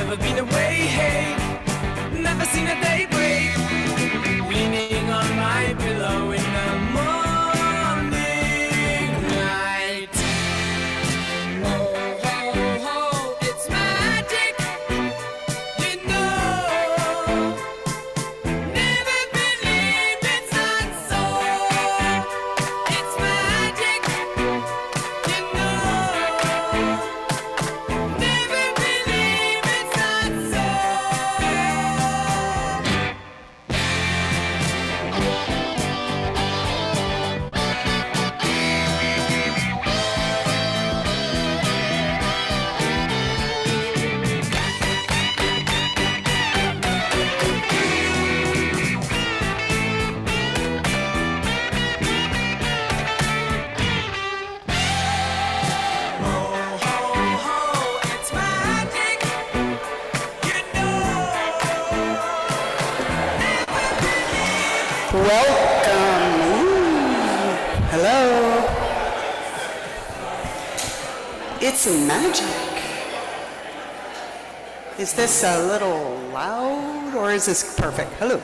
never been away, hey, never seen a day break, leaning on my pillow in the morning light. Ho, ho, ho, it's magic, you know, never believe it's not so. It's magic, you know, never believe it's not so. It's magic, you know. Welcome. Hello. It's magic. Is this a little loud or is this perfect? Hello.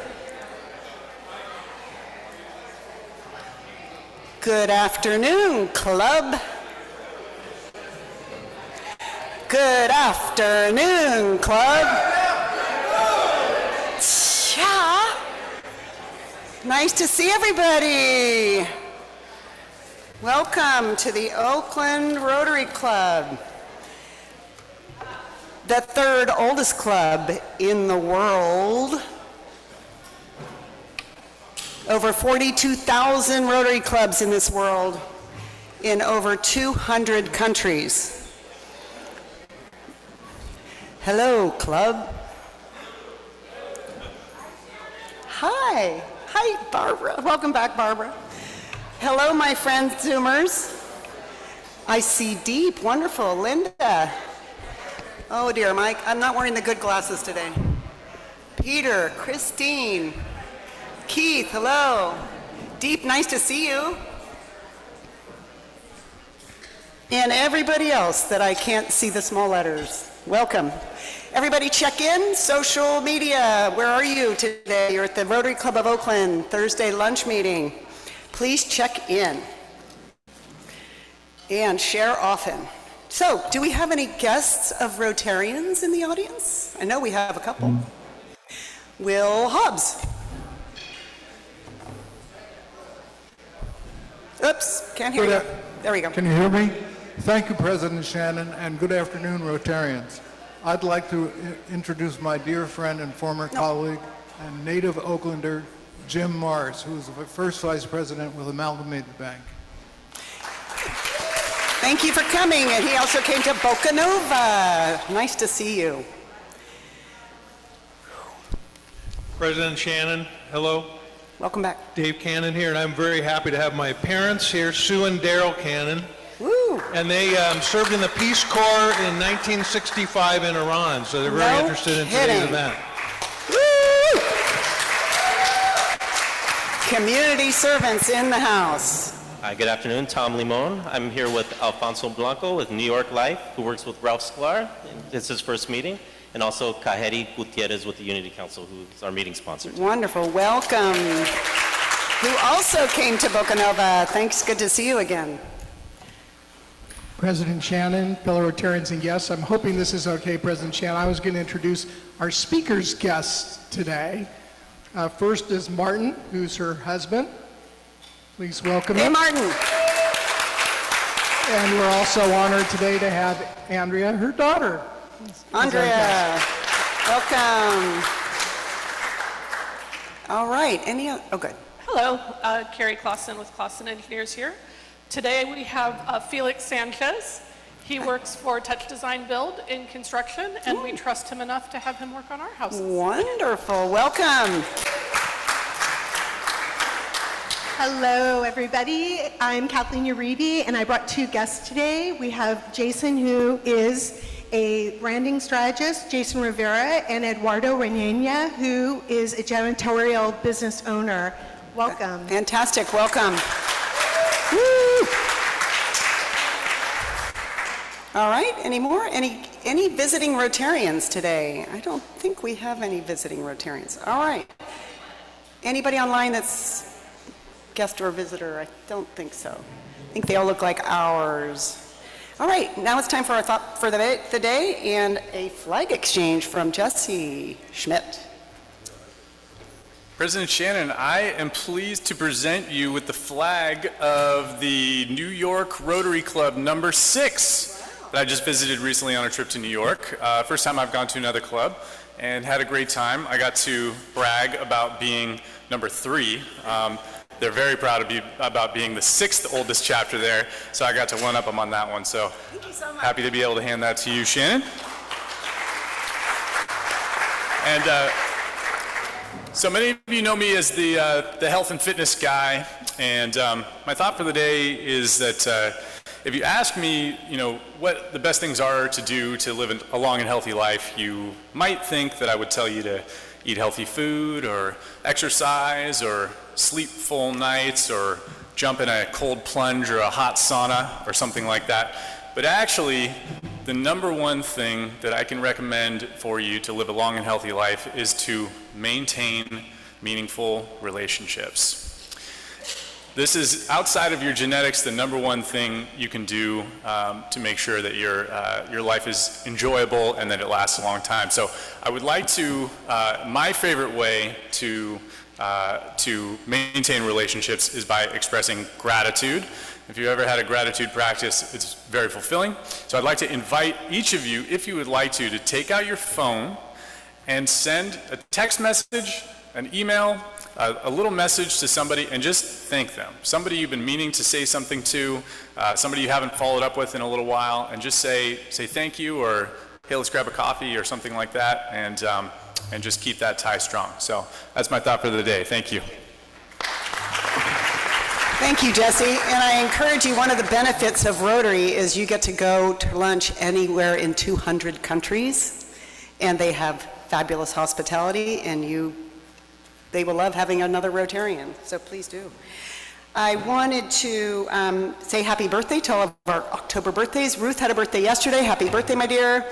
Good afternoon, club. Good afternoon, club. Yeah. Nice to see everybody. Welcome to the Oakland Rotary Club, the third oldest club in the world. Over 42,000 Rotary clubs in this world in over 200 countries. Hello, club. Hi. Hi, Barbara. Welcome back, Barbara. Hello, my friends, Zoomers. I see Deep. Wonderful. Linda. Oh, dear, Mike. I'm not wearing the good glasses today. Peter, Christine, Keith, hello. Deep, nice to see you. And everybody else that I can't see the small letters. Welcome. Everybody check in, social media. Where are you today? You're at the Rotary Club of Oakland Thursday lunch meeting. Please check in and share often. So, do we have any guests of Rotarians in the audience? I know we have a couple. Will Hobbs. Oops, can't hear you. There we go. Can you hear me? Thank you, President Shannon, and good afternoon, Rotarians. I'd like to introduce my dear friend and former colleague and native Oaklander, Jim Mars, who is the first vice president with Amalgamated Bank. Thank you for coming, and he also came to Boca Nova. Nice to see you. President Shannon, hello. Welcome back. Dave Cannon here, and I'm very happy to have my parents here, Sue and Daryl Cannon. Woo! And they served in the Peace Corps in 1965 in Iran, so they're very interested in today's event. Woo! Community servants in the house. Hi, good afternoon. Tom Limon. I'm here with Alfonso Blanco with New York Life, who works with Ralph Sklar. It's his first meeting. And also Kaheri Gutierrez with the Unity Council, who is our meeting sponsor. Wonderful. Welcome. Who also came to Boca Nova. Thanks. Good to see you again. President Shannon, fellow Rotarians and guests, I'm hoping this is okay, President Shannon. I was going to introduce our speaker's guests today. First is Martin, who's her husband. Please welcome him. Hey, Martin. And we're also honored today to have Andrea, her daughter. Andrea, welcome. All right. Any other? Oh, good. Hello, Carrie Clausen with Clausen Engineers here. Today we have Felix Sanchez. He works for Touch Design Build in construction, and we trust him enough to have him work on our houses. Wonderful. Welcome. Hello, everybody. I'm Kathleen Uribe, and I brought two guests today. We have Jason, who is a branding strategist, Jason Rivera, and Eduardo Reñena, who is a janitorial business owner. Welcome. Fantastic. Welcome. Woo! All right. Any more? Any any visiting Rotarians today? I don't think we have any visiting Rotarians. All right. Anybody online that's guest or visitor? I don't think so. I think they all look like ours. All right, now it's time for our thought for the day and a flag exchange from Jesse Schmidt. President Shannon, I am pleased to present you with the flag of the New York Rotary Club number 6 that I just visited recently on a trip to New York. First time I've gone to another club and had a great time. I got to brag about being number 3. They're very proud about being the 6th oldest chapter there, so I got to one up them on that one. So, thank you so much. Happy to be able to hand that to you, Shannon. And so many of you know me as the health and fitness guy, and my thought for the day is that if you ask me, what the best things are to do to live a long and healthy life, you might think that I would tell you to eat healthy food or exercise or sleep full nights or jump in a cold plunge or a hot sauna or something like that. But actually, the number one thing that I can recommend for you to live a long and healthy life is to maintain meaningful relationships. This is, outside of your genetics, the number one thing you can do to make sure that your life is enjoyable and that it lasts a long time. So I would like to, my favorite way to maintain relationships is by expressing gratitude. If you ever had a gratitude practice, it's very fulfilling. So I'd like to invite each of you, if you would like to take out your phone and send a text message, an email, a little message to somebody and just thank them. Somebody you've been meaning to say something to, somebody you haven't followed up with in a little while, and just say thank you, or hey, let's grab a coffee or something like that, and just keep that tie strong. So that's my thought for the day. Thank you. Thank you, Jesse. And I encourage you, one of the benefits of Rotary is you get to go to lunch anywhere in 200 countries, and they have fabulous hospitality, and they will love having another Rotarian, so please do. I wanted to say happy birthday to all of our October birthdays. Ruth had a birthday yesterday. Happy birthday, my dear.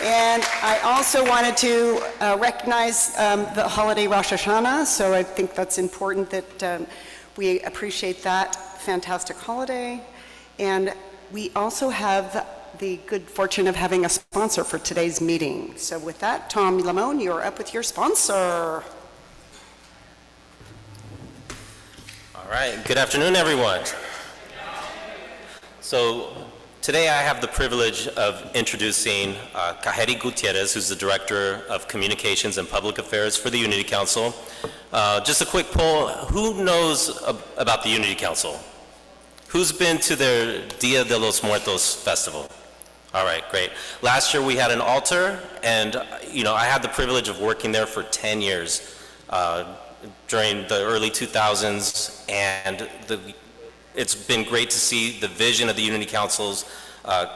And I also wanted to recognize the holiday Rosh Hashanah, so I think that's important that we appreciate that fantastic holiday. And we also have the good fortune of having a sponsor for today's meeting. So with that, Tom Limon, you're up with your sponsor. All right, good afternoon, everyone. So today I have the privilege of introducing Kaheri Gutierrez, who's the Director of Communications and Public Affairs for the Unity Council. Just a quick poll, who knows about the Unity Council? Who's been to their Dia de los Muertos festival? All right, great. Last year we had an altar, and I had the privilege of working there for 10 years during the early 2000s, and it's been great to see the vision of the Unity Councils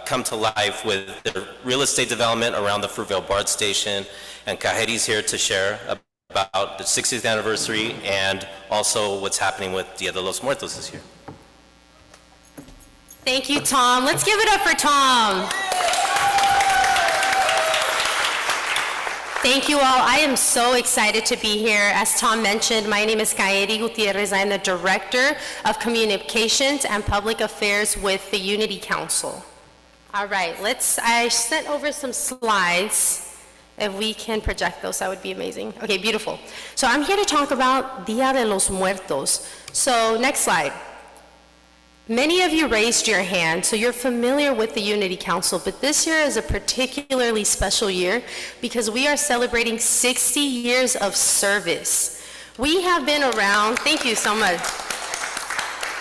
come to life with their real estate development around the Fruitvale BART station, and Kaheri's here to share about the 60th anniversary and also what's happening with Dia de los Muertos this year. Thank you, Tom. Let's give it up for Tom. Thank you all. I am so excited to be here. As Tom mentioned, my name is Kaheri Gutierrez. I'm the Director of Communications and Public Affairs with the Unity Council. All right, I sent over some slides. If we can project those, that would be amazing. Okay, beautiful. So I'm here to talk about Dia de los Muertos. So next slide. Many of you raised your hand, so you're familiar with the Unity Council, but this year is a particularly special year because we are celebrating 60 years of service. We have been around, thank you so much.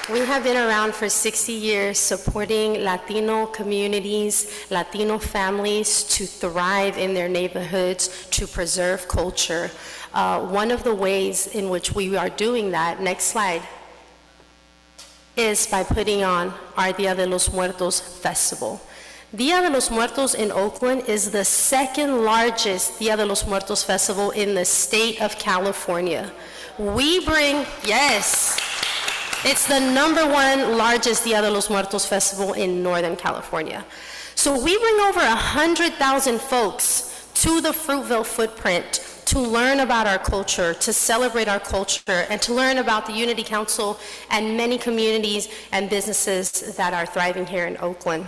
We have been around for 60 years supporting Latino communities, Latino families to thrive in their neighborhoods, to preserve culture. One of the ways in which we are doing that, next slide, is by putting on our Dia de los Muertos festival. Dia de los Muertos in Oakland is the second largest Dia de los Muertos festival in the state of California. Yes, it's the #1 largest Dia de los Muertos festival in Northern California. So we bring over 100,000 folks to the Fruitville footprint to learn about our culture, to celebrate our culture, and to learn about the Unity Council and many communities and businesses that are thriving here in Oakland.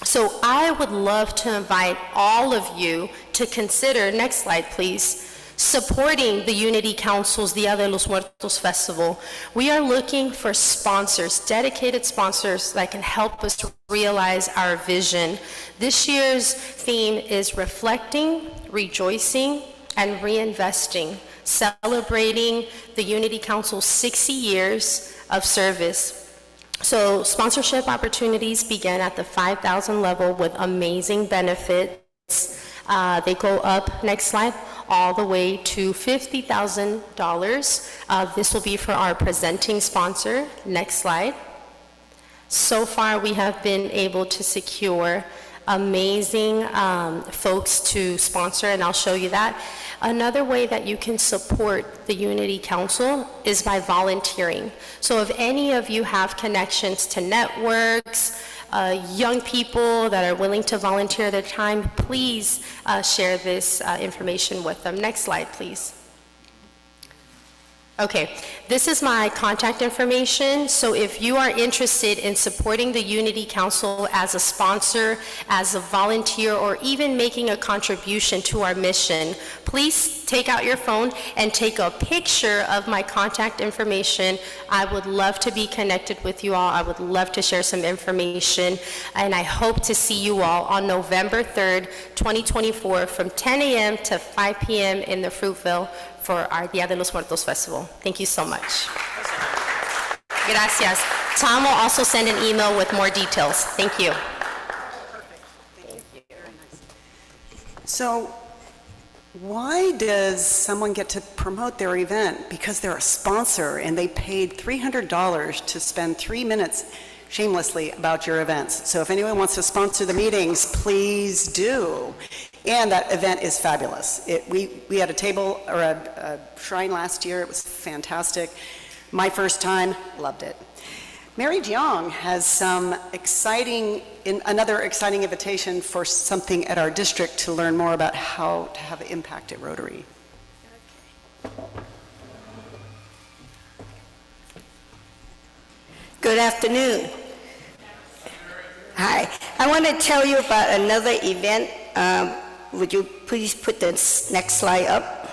So I would love to invite all of you to consider, next slide please, supporting the Unity Council's Dia de los Muertos Festival. We are looking for sponsors, dedicated sponsors that can help us realize our vision. This year's theme is reflecting, rejoicing, and reinvesting, celebrating the Unity Council's 60 years of service. So sponsorship opportunities begin at the $5,000 level with amazing benefits. They go up, next slide, all the way to $50,000. This will be for our presenting sponsor. Next slide. So far, we have been able to secure amazing folks to sponsor, and I'll show you that. Another way that you can support the Unity Council is by volunteering. So if any of you have connections to networks, young people that are willing to volunteer their time, please share this information with them. Next slide, please. Okay, this is my contact information, so if you are interested in supporting the Unity Council as a sponsor, as a volunteer, or even making a contribution to our mission, please take out your phone and take a picture of my contact information. I would love to be connected with you all. I would love to share some information, and I hope to see you all on November 3rd, 2024 from 10 a.m. to 5 p.m. in the Fruitville for our Dia de los Muertos Festival. Thank you so much. Gracias. Tom will also send an email with more details. Thank you. So why does someone get to promote their event? Because they're a sponsor and they paid $300 to spend 3 minutes shamelessly about your events. So if anyone wants to sponsor the meetings, please do. And that event is fabulous. We had a table or a shrine last year. It was fantastic. My first time, loved it. Mary Jiang has some another exciting invitation for something at our district to learn more about how to have impact at Rotary. Good afternoon. Hi. I want to tell you about another event. Would you please put the next slide up?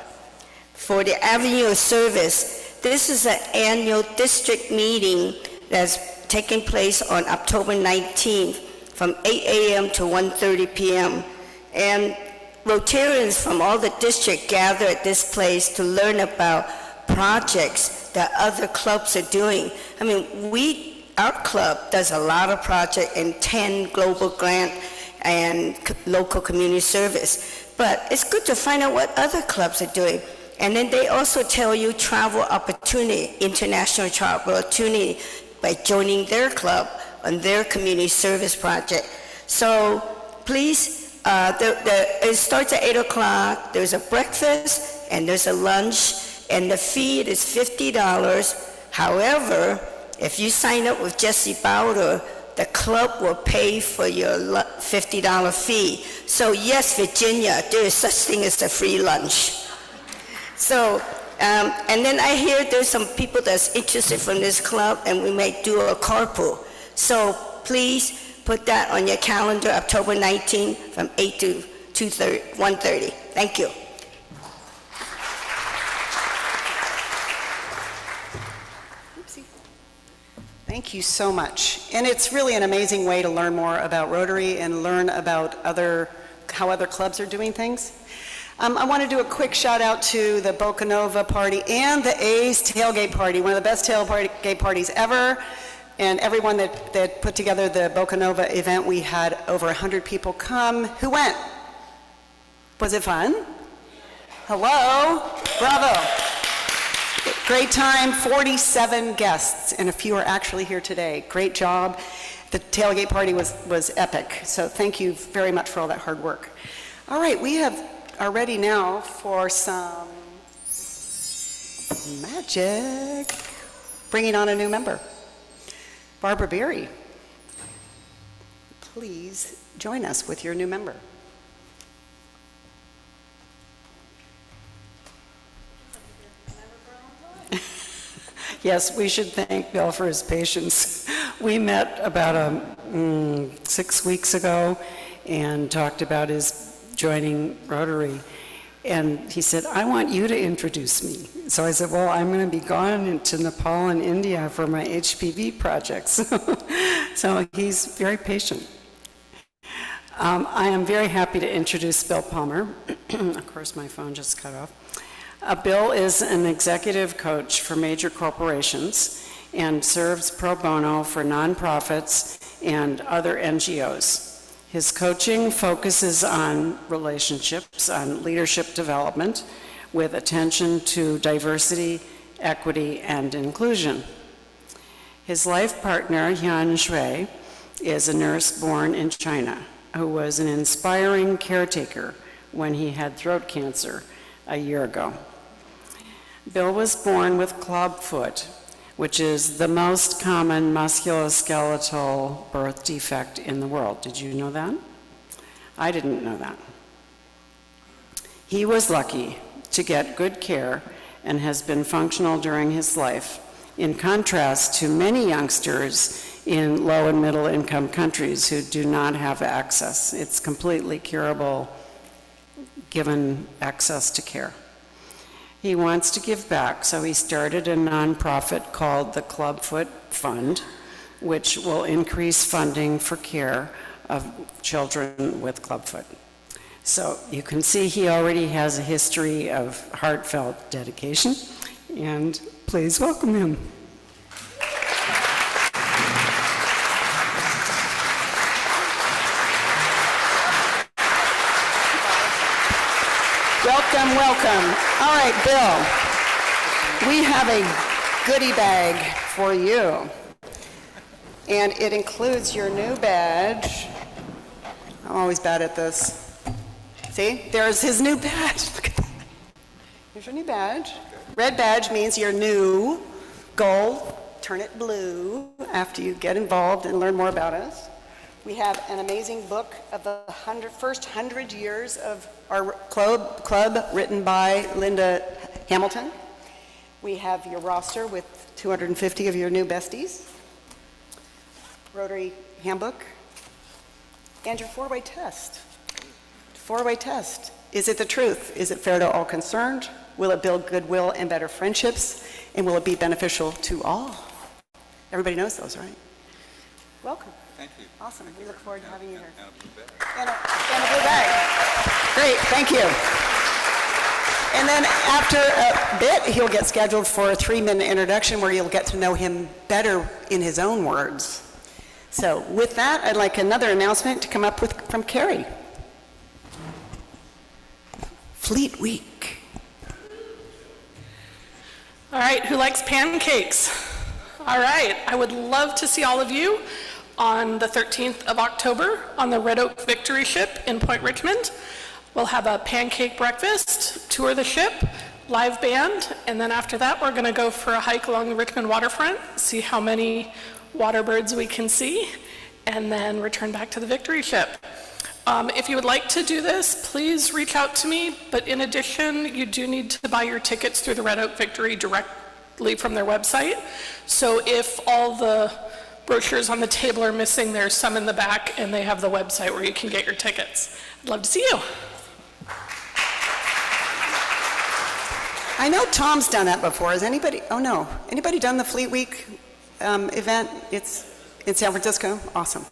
For the Avenue of Service. This is an annual district meeting that's taking place on October 19th from 8 a.m. to 1:30 p.m. And Rotarians from all the district gather at this place to learn about projects that other clubs are doing. I mean, our club does a lot of projects in 10 global grant and local community service. But it's good to find out what other clubs are doing. And then they also tell you travel opportunity, international travel opportunity by joining their club on their community service project. So please, it starts at 8 o'clock. There's a breakfast and there's a lunch, and the fee is $50. However, if you sign up with Jesse Bowder, the club will pay for your $50 fee. So yes, Virginia, there is such thing as a free lunch. So, and then I hear there's some people that's interested from this club, and we may do a carpool. So please put that on your calendar, October 19th from 8 to 1:30. Thank you. Thank you so much. And it's really an amazing way to learn more about Rotary and learn about how other clubs are doing things. I want to do a quick shout out to the Boca Nova party and the A's tailgate party, one of the best tailgate parties ever. And everyone that put together the Boca Nova event, we had over 100 people come. Who went? Was it fun? Hello? Bravo. Great time, 47 guests, and a few are actually here today. Great job. The tailgate party was epic, so thank you very much for all that hard work. All right, we are ready now for some magic. Bringing on a new member. Barbara Berry, please join us with your new member. Yes, we should thank Bill for his patience. We met about 6 weeks ago and talked about his joining Rotary. And he said, I want you to introduce me. So I said, well, I'm going to be gone into Nepal and India for my HPV projects. So he's very patient. I am very happy to introduce Bill Palmer. Of course, my phone just cut off. Bill is an executive coach for major corporations and serves pro bono for nonprofits and other NGOs. His coaching focuses on relationships, on leadership development, with attention to diversity, equity, and inclusion. His life partner, Yan Shui, is a nurse born in China who was an inspiring caretaker when he had throat cancer a year ago. Bill was born with clubfoot, which is the most common musculoskeletal birth defect in the world. Did you know that? I didn't know that. He was lucky to get good care and has been functional during his life, in contrast to many youngsters in low and middle income countries who do not have access. It's completely curable given access to care. He wants to give back, so he started a nonprofit called the Clubfoot Fund, which will increase funding for care of children with clubfoot. So you can see he already has a history of heartfelt dedication, and please welcome him. Welcome, welcome. All right, Bill, we have a goodie bag for you. And it includes your new badge. I'm always bad at this. See, there's his new badge. Look at that. Here's your new badge. Red badge means you're new. Gold, turn it blue after you get involved and learn more about us. We have an amazing book of the first 100 years of our club written by Linda Hamilton. We have your roster with 250 of your new besties, Rotary handbook, and your four-way test. Four-way test. Is it the truth? Is it fair to all concerned? Will it build goodwill and better friendships? And will it be beneficial to all? Everybody knows those, right? Welcome. Thank you. Awesome. We look forward to having you here. And a blue bag. Great. Thank you. And then after a bit, he'll get scheduled for a 3-minute introduction where you'll get to know him better in his own words. So with that, I'd like another announcement to come up with from Carrie. Fleet Week. All right, who likes pancakes? All right, I would love to see all of you on the 13th of October on the Red Oak Victory Ship in Point Richmond. We'll have a pancake breakfast, tour the ship, live band, and then after that we're going to go for a hike along the Richmond waterfront, see how many water birds we can see, and then return back to the Victory Ship. If you would like to do this, please reach out to me, but in addition, you do need to buy your tickets through the Red Oak Victory directly from their website. So if all the brochures on the table are missing, there's some in the back, and they have the website where you can get your tickets. I'd love to see you. I know Tom's done that before. Has anybody, oh no, anybody done the Fleet Week event? It's in San Francisco? Awesome.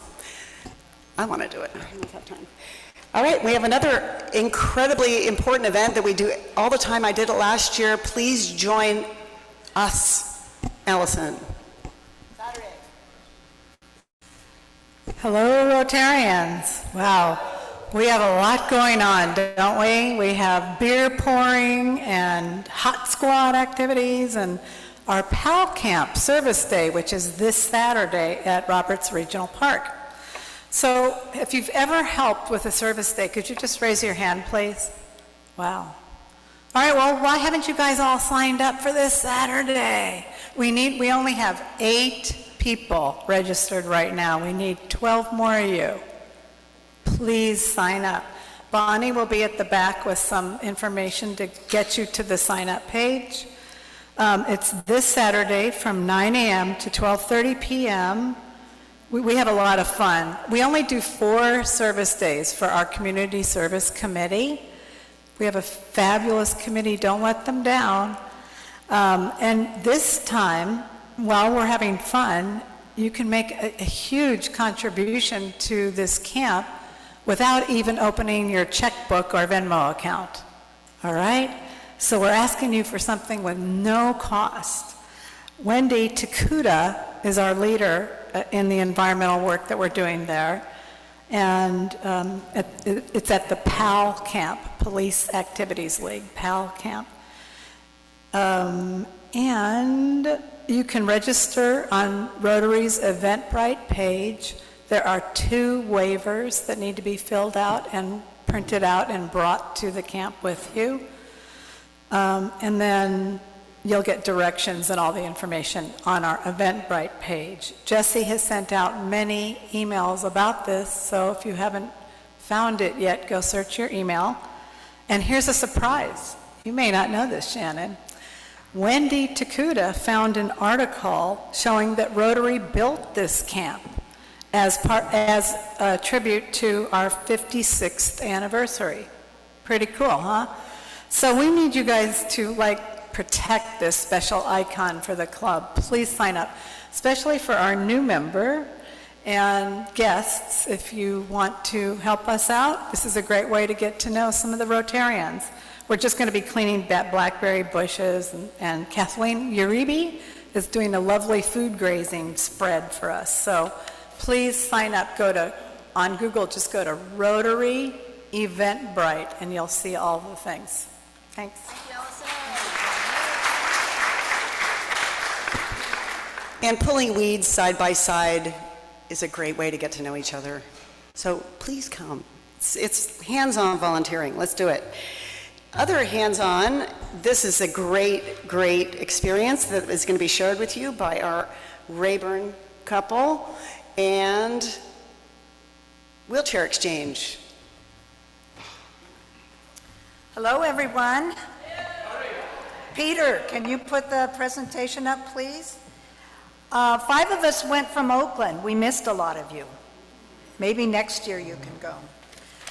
I want to do it. I don't have time. All right, we have another incredibly important event that we do all the time. I did it last year. Please join us, Allison. Saturday. Hello, Rotarians. Wow, we have a lot going on, don't we? We have beer pouring and hot squad activities and our PAL Camp Service Day, which is this Saturday at Roberts Regional Park. So if you've ever helped with a service day, could you just raise your hand, please? Wow. All right, well, why haven't you guys all signed up for this Saturday? We only have 8 people registered right now. We need 12 more of you. please sign up. Bonnie will be at the back with some information to get you to the sign-up page. It's this Saturday from 9 a.m. to 12:30 p.m. We have a lot of fun. We only do 4 service days for our Community Service Committee. We have a fabulous committee, don't let them down. And this time, while we're having fun, you can make a huge contribution to this camp without even opening your checkbook or Venmo account, all right? So we're asking you for something with no cost. Wendy Takuda is our leader in the environmental work that we're doing there. And it's at the PAL camp, Police Activities League, PAL camp. And you can register on Rotary's Eventbrite page. There are 2 waivers that need to be filled out and printed out and brought to the camp with you. And then you'll get directions and all the information on our Eventbrite page. Jesse has sent out many emails about this, so if you haven't found it yet, go search your email. And here's a surprise. You may not know this, Shannon. Wendy Takuda found an article showing that Rotary built this camp as a tribute to our 56th anniversary. Pretty cool, huh? So we need you guys to protect this special icon for the club. Please sign up, especially for our new member and guests. If you want to help us out, this is a great way to get to know some of the Rotarians. We're just going to be cleaning blackberry bushes, and Kathleen Uribe is doing a lovely food grazing spread for us. So please sign up. On Google, just go to Rotary Eventbrite, and you'll see all the things. Thanks. And pulling weeds side by side is a great way to get to know each other. So please come. It's hands-on volunteering. Let's do it. Other hands-on, this is a great, great experience that is going to be shared with you by our Rayburn couple and wheelchair exchange. Hello, everyone. Peter, can you put the presentation up, please? 5 of us went from Oakland. We missed a lot of you. Maybe next year you can go.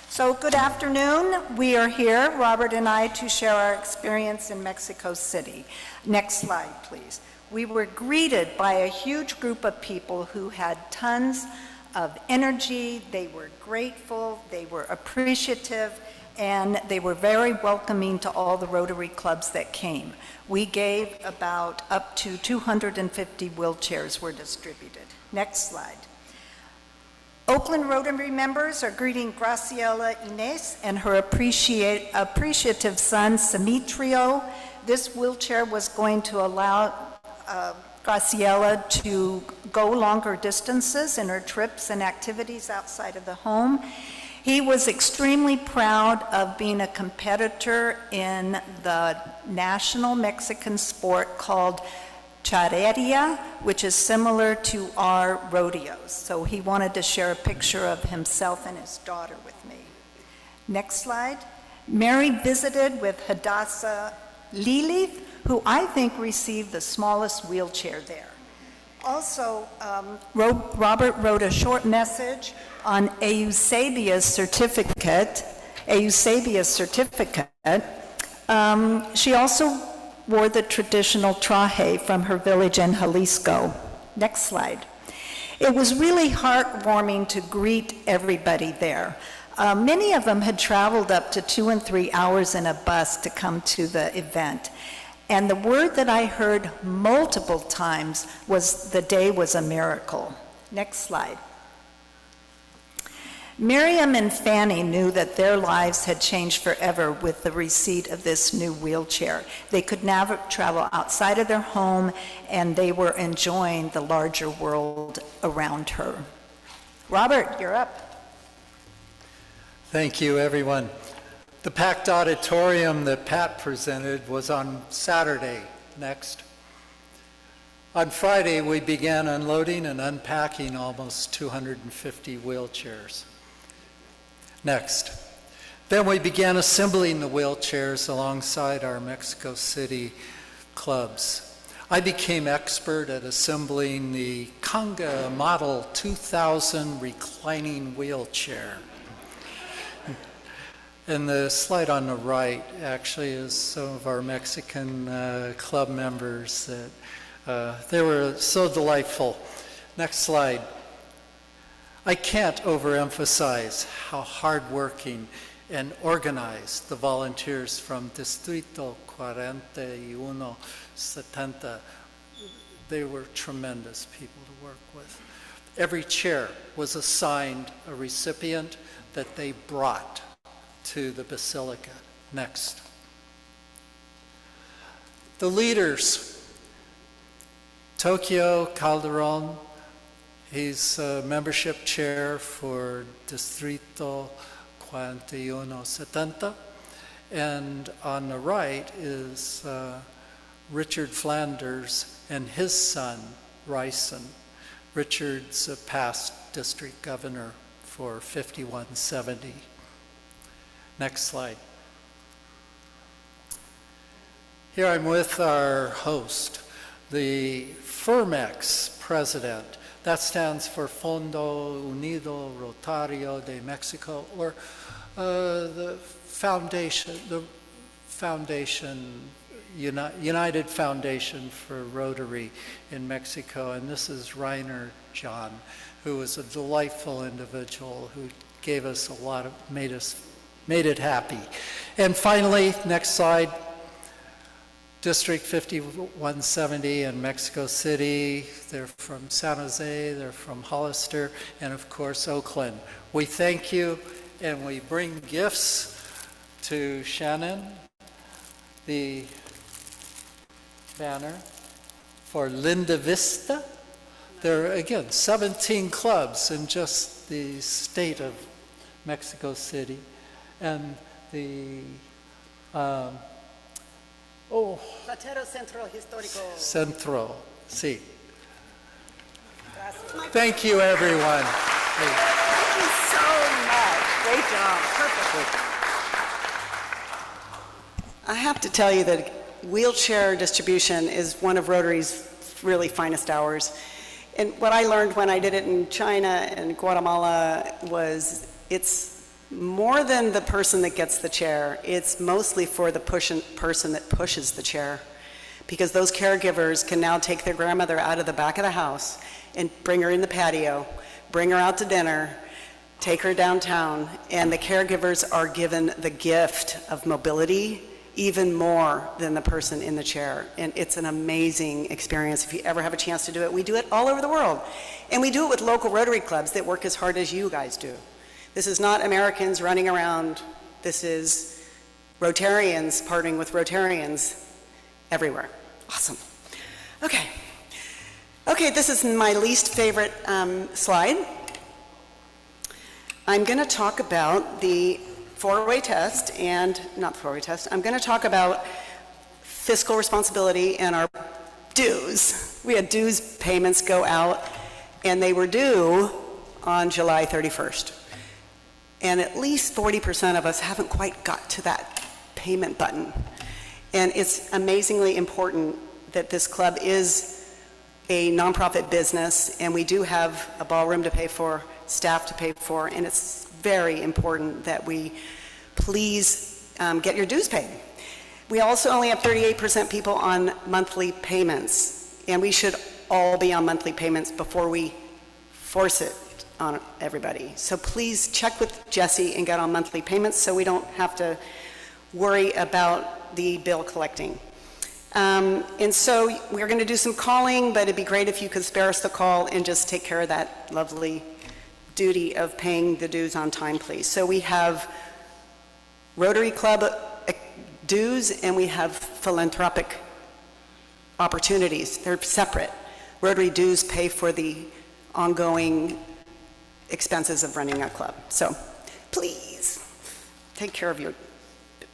So good afternoon. We are here, Robert and I, to share our experience in Mexico City. Next slide, please. We were greeted by a huge group of people who had tons of energy. They were grateful, they were appreciative, and they were very welcoming to all the Rotary clubs that came. We gave about up to 250 wheelchairs were distributed. Next slide. Oakland Rotary members are greeting Graciela Inés and her appreciative son, Simitrio. This wheelchair was going to allow Graciela to go longer distances in her trips and activities outside of the home. He was extremely proud of being a competitor in the national Mexican sport called charreria, which is similar to our rodeos. So he wanted to share a picture of himself and his daughter with me. Next slide. Mary visited with Hadassah Lilith, who I think received the smallest wheelchair there. Also, Robert wrote a short message on Eusebia's certificate. She also wore the traditional traje from her village in Jalisco. Next slide. It was really heartwarming to greet everybody there. Many of them had traveled up to 2 and 3 hours in a bus to come to the event. And the word that I heard multiple times was the day was a miracle. Next slide. Miriam and Fanny knew that their lives had changed forever with the receipt of this new wheelchair. They could now travel outside of their home, and they were enjoying the larger world around her. Robert, you're up. Thank you, everyone. The packed auditorium that Pat presented was on Saturday next. On Friday, we began unloading and unpacking almost 250 wheelchairs. Next. Then we began assembling the wheelchairs alongside our Mexico City clubs. I became expert at assembling the Conga Model 2000 reclining wheelchair. And the slide on the right actually is some of our Mexican club members that they were so delightful. Next slide. I can't overemphasize how hardworking and organized the volunteers from Distrito 4170. They were tremendous people to work with. Every chair was assigned a recipient that they brought to the Basilica. Next. The leaders, Tokyo Calderon, he's a membership chair for Distrito 4170. And on the right is Richard Flanders and his son, Ryson. Richard's a past district governor for 5170. Next slide. Here I'm with our host, the FIRMEX president. That stands for Fondo Unido Rotario de Mexico, or the United Foundation for Rotary in Mexico. And this is Reiner John, who is a delightful individual who gave us a lot of, made it happy. And finally, next slide, District 5170 in Mexico City. They're from San Jose, they're from Hollister, and of course, Oakland. We thank you, and we bring gifts to Shannon, the banner for Linda Vista. There are, again, 17 clubs in just the state of Mexico City. And the, Platero Centro Histórico. Centro, sí. Thank you, everyone. Thank you so much. Great job. Perfect. I have to tell you that wheelchair distribution is one of Rotary's really finest hours. And what I learned when I did it in China and Guatemala was it's more than the person that gets the chair. It's mostly for the person that pushes the chair, because those caregivers can now take their grandmother out of the back of the house and bring her in the patio, bring her out to dinner, take her downtown, and the caregivers are given the gift of mobility even more than the person in the chair. And it's an amazing experience if you ever have a chance to do it. We do it all over the world. And we do it with local Rotary clubs that work as hard as you guys do. This is not Americans running around. This is Rotarians partnering with Rotarians everywhere. Awesome. Okay. Okay, this is my least favorite slide. I'm going to talk about the four-way test and, not the four-way test, I'm going to talk about fiscal responsibility and our dues. We had dues payments go out, and they were due on July 31st. And at least 40% of us haven't quite got to that payment button. And it's amazingly important that this club is a nonprofit business, and we do have a ballroom to pay for, staff to pay for, and it's very important that we please get your dues paid. We also only have 38% people on monthly payments, and we should all be on monthly payments before we force it on everybody. So please check with Jesse and get on monthly payments so we don't have to worry about the bill collecting. And so we're going to do some calling, but it'd be great if you could spare us the call and just take care of that lovely duty of paying the dues on time, please. So we have Rotary Club dues and we have philanthropic opportunities. They're separate. Rotary dues pay for the ongoing expenses of running a club. So please take care of your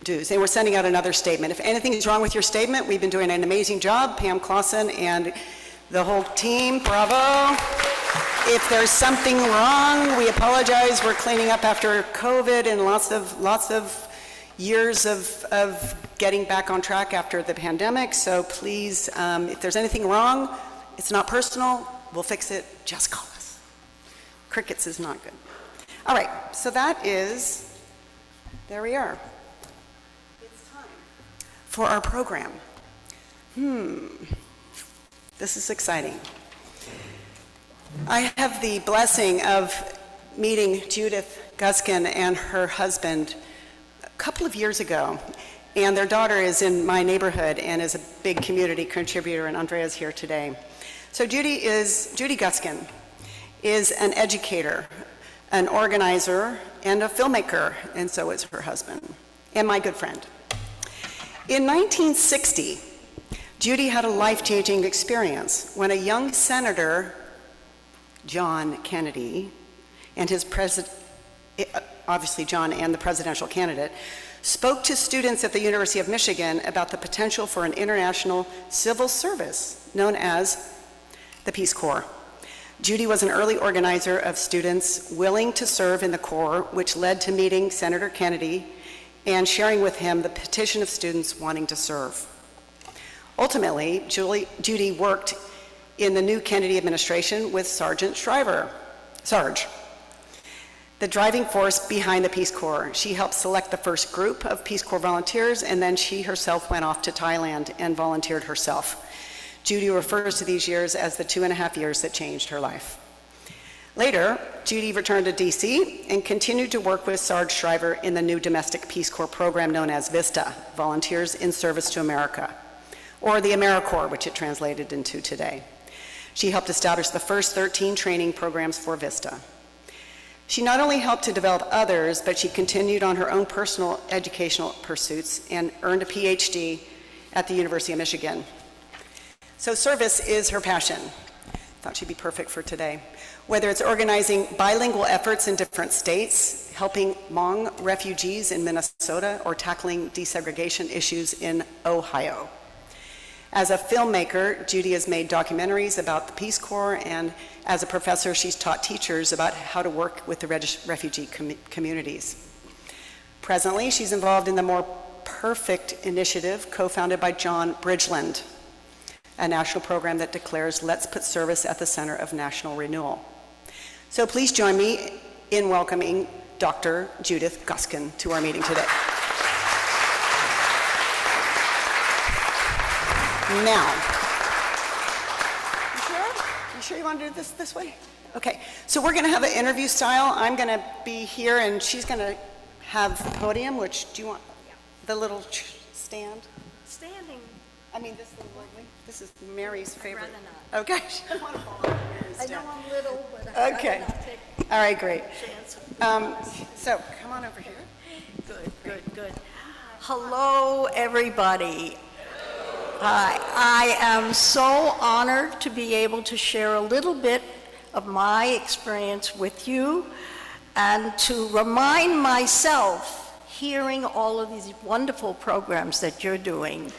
dues. And we're sending out another statement. If anything is wrong with your statement, we've been doing an amazing job. Pam Clausen and the whole team, bravo. If there's something wrong, we apologize. We're cleaning up after COVID and lots of years of getting back on track after the pandemic. So please, if there's anything wrong, it's not personal. We'll fix it. Just call us. Crickets is not good. All right, so that is, there we are. It's time for our program. This is exciting. I have the blessing of meeting Judith Guskin and her husband a couple of years ago, and their daughter is in my neighborhood and is a big community contributor, and Andrea's here today. So Judy Guskin is an educator, an organizer, and a filmmaker, and so is her husband, and my good friend. In 1960, Judy had a life-changing experience when a young senator, John Kennedy, and his obviously John and the presidential candidate, spoke to students at the University of Michigan about the potential for an international civil service known as the Peace Corps. Judy was an early organizer of students willing to serve in the Corps, which led to meeting Senator Kennedy and sharing with him the petition of students wanting to serve. Ultimately, Judy worked in the new Kennedy administration with Sarge, the driving force behind the Peace Corps. She helped select the first group of Peace Corps volunteers, and then she herself went off to Thailand and volunteered herself. Judy refers to these years as the 2.5 years that changed her life. Later, Judy returned to DC and continued to work with Sarge Shriver in the new domestic Peace Corps program known as VISTA, Volunteers in Service to America, or the AmeriCorps, which it translated into today. She helped establish the first 13 training programs for VISTA. She not only helped to develop others, but she continued on her own personal educational pursuits and earned a PhD at the University of Michigan. So service is her passion. Thought she'd be perfect for today. Whether it's organizing bilingual efforts in different states, helping Hmong refugees in Minnesota, or tackling desegregation issues in Ohio. As a filmmaker, Judy has made documentaries about the Peace Corps, and as a professor, she's taught teachers about how to work with the refugee communities. Presently, she's involved in the More Perfect initiative, co-founded by John Bridgeland, a national program that declares, let's put service at the center of national renewal. So please join me in welcoming Dr. Judith Guskin to our meeting today. Now, you sure you want to do this way? Okay, so we're going to have an interview style. I'm going to be here, and she's going to have the podium, which, do you want the little stand? Standing. I mean, this little lovely. This is Mary's favorite. I'd rather not. Okay. I don't want to fall off Mary's I stand. know I'm little, but I'd Okay. rather not take All right, great. a chance. So come on over here. Good. Hello, everybody. Hi, I am so honored to be able to share a little bit of my experience with you and to remind myself, hearing all of these wonderful programs that you're doing,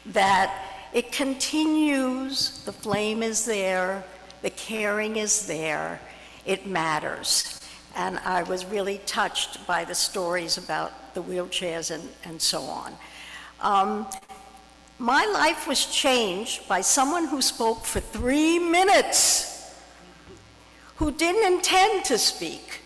that it continues, the flame is there, the caring is there, it matters. And I was really touched by the stories about the wheelchairs and so on. My life was changed by someone who spoke for 3 minutes, who didn't intend to speak,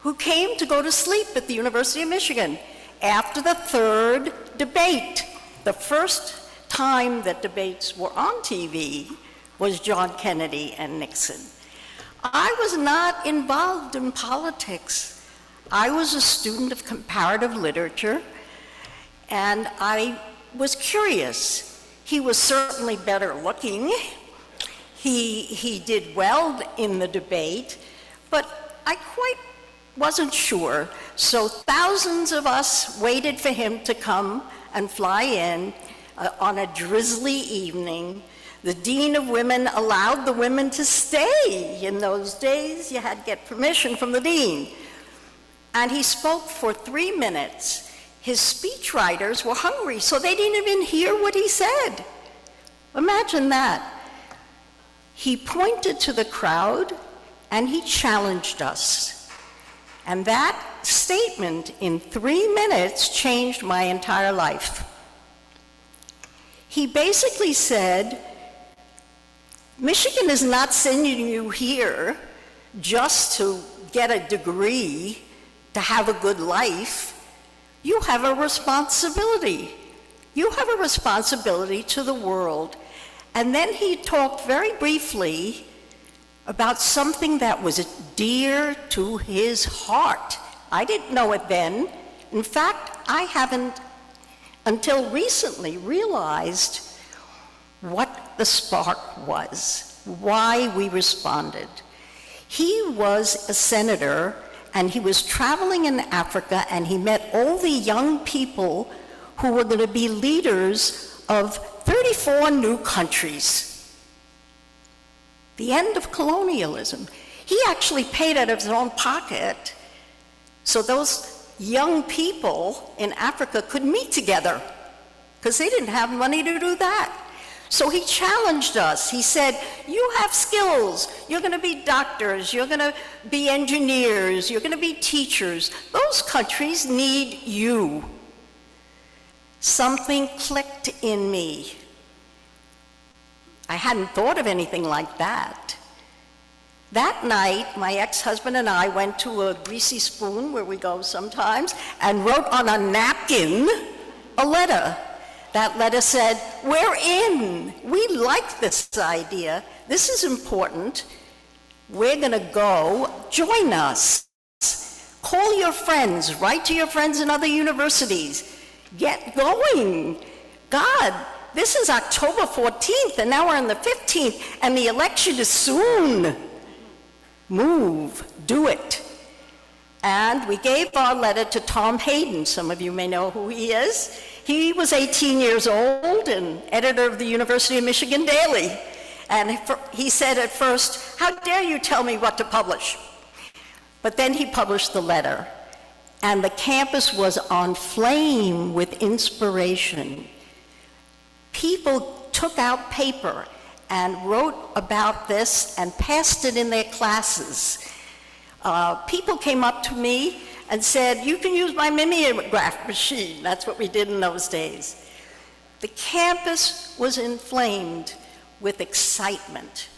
who came to go to sleep at the University of Michigan after the third debate. The first time that debates were on TV was John Kennedy and Nixon. I was not involved in politics. I was a student of comparative literature, and I was curious. He was certainly better looking. He did well in the debate, but I quite wasn't sure. So thousands of us waited for him to come and fly in on a drizzly evening. The Dean of Women allowed the women to stay. In those days, you had to get permission from the Dean. And he spoke for 3 minutes. His speechwriters were hungry, so they didn't even hear what he said. Imagine that. He pointed to the crowd and he challenged us. And that statement in 3 minutes changed my entire life. He basically said, Michigan is not sending you here just to get a degree, to have a good life. You have a responsibility. You have a responsibility to the world. And then he talked very briefly about something that was dear to his heart. I didn't know it then. In fact, I haven't until recently realized what the spark was, why we responded. He was a senator, and he was traveling in Africa, and he met all the young people who were going to be leaders of 34 new countries. The end of colonialism. He actually paid out of his own pocket so those young people in Africa could meet together, because they didn't have money to do that. So he challenged us. He said, you have skills. You're going to be doctors. You're going to be engineers. You're going to be teachers. Those countries need you. Something clicked in me. I hadn't thought of anything like that. That night, my ex-husband and I went to a Greasy Spoon, where we go sometimes, and wrote on a napkin a letter. That letter said, we're in. We like this idea. This is important. We're going to go. Join us. Call your friends. Write to your friends in other universities. Get going. God, this is October 14th, and now we're on the 15th, and the election is soon. Move. Do it. And we gave our letter to Tom Hayden. Some of you may know who he is. He was 18 years old and editor of the University of Michigan Daily. And he said at first, how dare you tell me what to publish? But then he published the letter. And the campus was on flame with inspiration. People took out paper and wrote about this and passed it in their classes. People came up to me and said, you can use my mimeograph machine. That's what we did in those days. The campus was inflamed with excitement,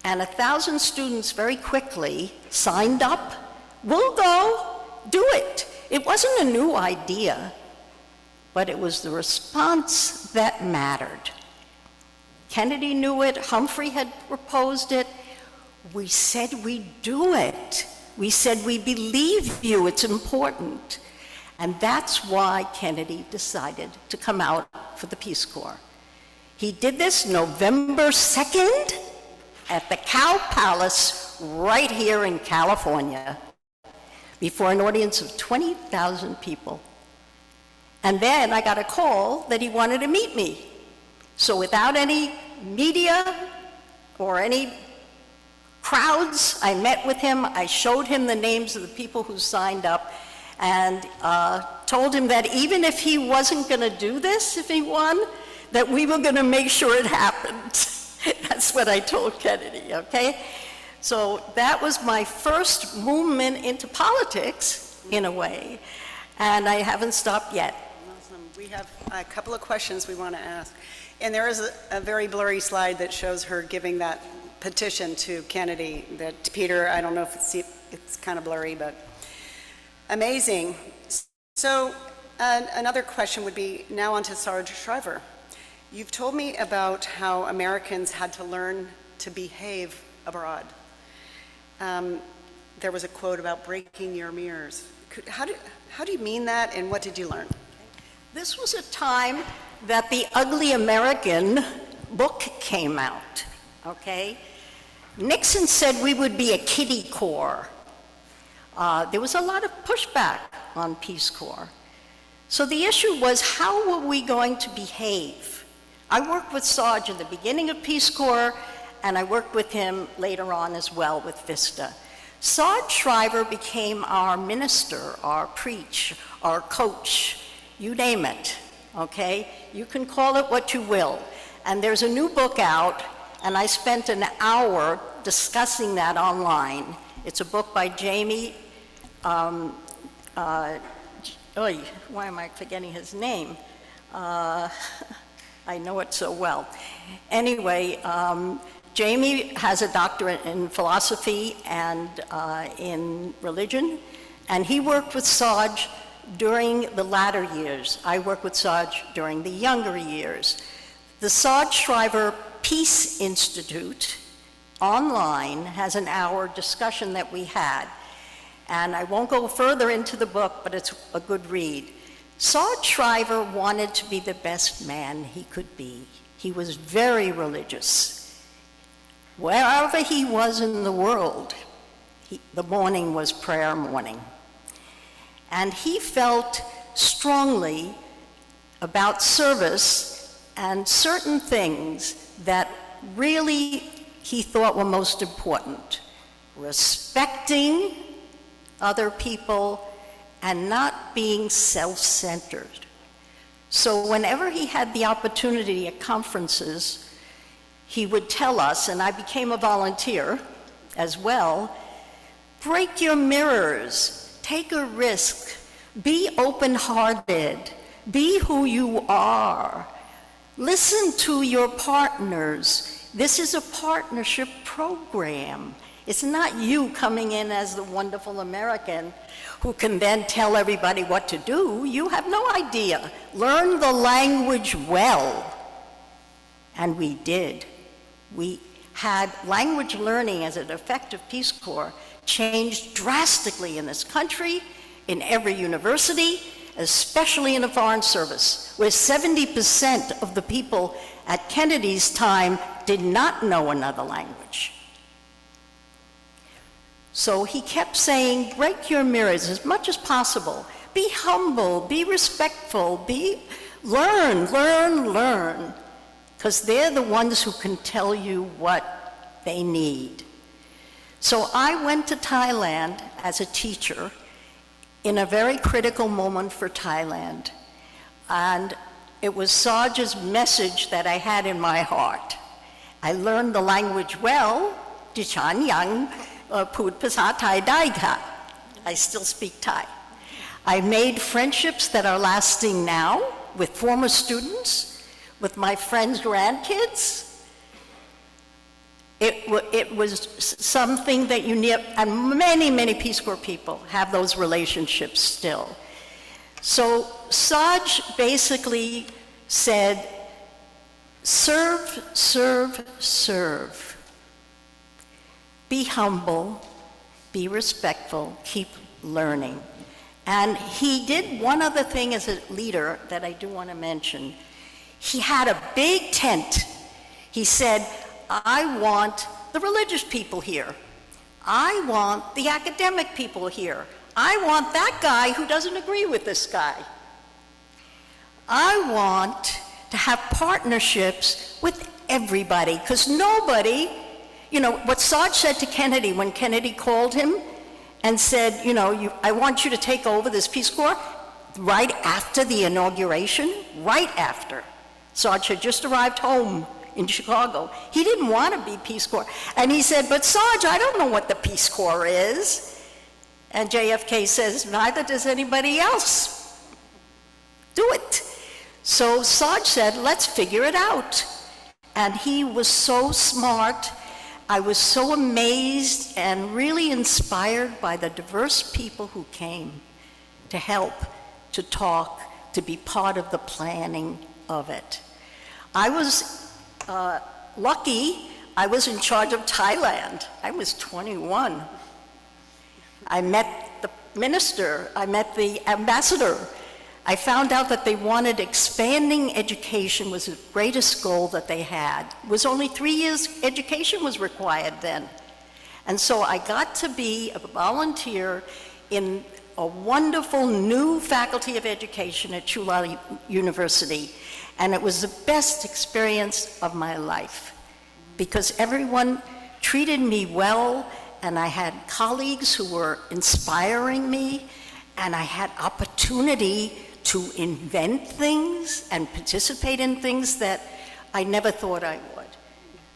and 1,000 students very quickly signed up. We'll go, do it. It wasn't a new idea, but it was the response that mattered. Kennedy knew it, Humphrey had proposed it. We said we'd do it. We said, we believe you, it's important. And that's why Kennedy decided to come out for the Peace Corps. He did this November 2nd at the Cow Palace right here in California before an audience of 20,000 people. And then I got a call that he wanted to meet me. So without any media or any crowds, I met with him. I showed him the names of the people who signed up, and told him that even if he wasn't going to do this, if he won, that we were going to make sure it happened. That's what I told Kennedy, okay? So that was my first movement into politics, in a way, and I haven't stopped yet. Awesome. We have a couple of questions we want to ask. And there is a very blurry slide that shows her giving that petition to Kennedy, that Peter, I don't know if it's kind of blurry, but amazing. So another question would be now on to Sarge Shriver. You've told me about how Americans had to learn to behave abroad. There was a quote about breaking your mirrors. How do you mean that, and what did you learn? This was a time that the Ugly American book came out, okay? Nixon said we would be a kiddie corps. There was a lot of pushback on Peace Corps. So the issue was, how were we going to behave? I worked with Sarge at the beginning of Peace Corps, and I worked with him later on as well with VISTA. Sarge Shriver became our minister, our preach, our coach, you name it, okay? You can call it what you will. And there's a new book out, and I spent an hour discussing that online. It's a book by Jamie, why am I forgetting his name? I know it so well. Anyway, Jamie has a doctorate in philosophy and in religion, and he worked with Saj during the latter years. I worked with Saj during the younger years. The Saj Shriver Peace Institute online has an hour discussion that we had. And I won't go further into the book, but it's a good read. Saj Shriver wanted to be the best man he could be. He was very religious. Wherever he was in the world, the morning was prayer morning. And he felt strongly about service and certain things that really he thought were most important. Respecting other people and not being self-centered. So whenever he had the opportunity at conferences, he would tell us, and I became a volunteer as well, break your mirrors, take a risk, be open-hearted, be who you are, listen to your partners. This is a partnership program. It's not you coming in as the wonderful American who can then tell everybody what to do. You have no idea. Learn the language well. And we did. We had language learning as an effective Peace Corps changed drastically in this country, in every university, especially in the Foreign Service, where 70% of the people at Kennedy's time did not know another language. So he kept saying, break your mirrors as much as possible. Be humble, be respectful, learn, because they're the ones who can tell you what they need. So I went to Thailand as a teacher in a very critical moment for Thailand. And it was Saj's message that I had in my heart. I learned the language well. Dichan yang Put Pasa Thai Dai Ka. I still speak Thai. I made friendships that are lasting now with former students, with my friends' grandkids. It was something that you need, and many, many Peace Corps people have those relationships still. So Saj basically said, serve, serve, serve. Be humble, be respectful, keep learning. And he did one other thing as a leader that I do want to mention. He had a big tent. He said, I want the religious people here. I want the academic people here. I want that guy who doesn't agree with this guy. I want to have partnerships with everybody, because nobody, what Saj said to Kennedy when Kennedy called him and said, I want you to take over this Peace Corps, right after the inauguration, right after. Saj had just arrived home in Chicago. He didn't want to be Peace Corps. And he said, but Saj, I don't know what the Peace Corps is. And JFK says, neither does anybody else. Do it. So Saj said, let's figure it out. And he was so smart. I was so amazed and really inspired by the diverse people who came to help, to talk, to be part of the planning of it. I was lucky. I was in charge of Thailand. I was 21. I met the minister. I met the ambassador. I found out that they wanted expanding education was the greatest goal that they had. It was only 3 years education was required then. And so I got to be a volunteer in a wonderful new faculty of education at Chula University. And it was the best experience of my life because everyone treated me well, and I had colleagues who were inspiring me, and I had opportunity to invent things and participate in things that I never thought I would.